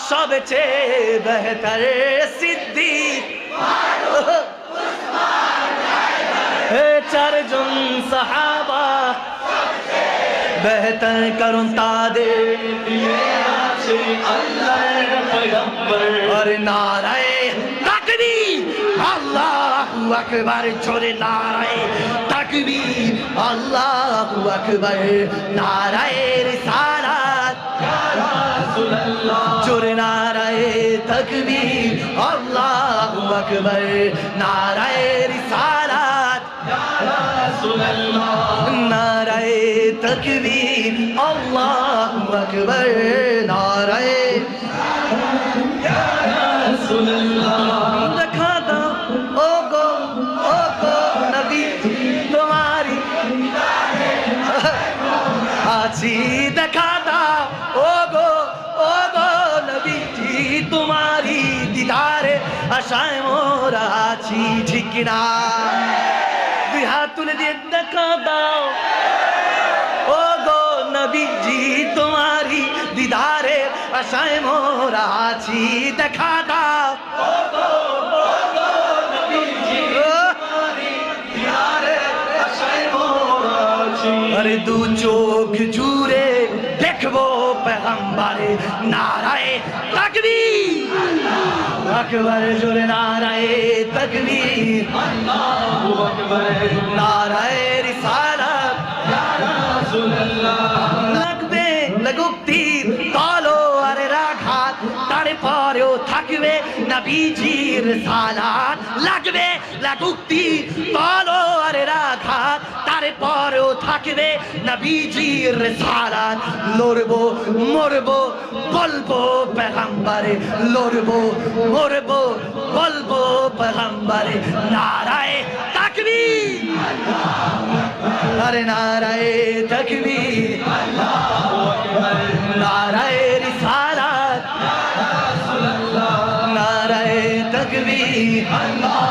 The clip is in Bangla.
সবচেয়ে বেহতর সিদ্দিক চারজন সাহাবা বেহতর করুন তাদের আছে আল্লাহর পয়গম্বর আর নারায়ে তাকবীর আল্লাহু আকবার জোরে নারায়ে তাকবীর আল্লাহু আকবার নারায়ে রিসালাত ইয়া রাসূলুল্লাহ জোরে নারায়ে তাকবীর আল্লাহু আকবার নারায়ে রিসালাত ইয়া রাসূলুল্লাহ নারায়ে তাকবীর আল্লাহু আকবার নারায়ে ইয়া রাসূলুল্লাহ দেখা দাও ও গো নবী তোমারি আছি দেখা দাও ও গো নবী তোমারি দিদারে আশায় মোরা আছি ঠিক না দুই হাত তুলে দিয়ে দেখা দাও ও গো নবীজি তোমারি দিদারে আশায় মোরা আছি দেখা দাও ও গো নবীজি তোমারি দিদারে আশায় মোরা আছি আরে দু চোখ জুড়ে দেখবো পেগম্বরে নারায়ে তাকবীর আল্লাহু আকবার জোরে নারায়ে তাকবীর আল্লাহু আকবার নারায়ে রিসালাত ইয়া রাসূলুল্লাহ লাগবে লাগুক তীর তলোয়ারের আঘাত তারপরেও থাকবে নবীজির রিসালাত লাগবে লাগুক তীর তলোয়ারের আঘাত তারপরেও থাকবে নবীজির রিসালাত লড়বো মরবো বলবো পেগম্বরে লড়বো মরবো বলবো পেগম্বরে নারায়ে তাকবীর আরে নারায়ে তাকবীর আল্লাহু আকবার নারায়ে রিসালাত ইয়া রাসূলুল্লাহ নারায়ে তাকবীর আল্লাহ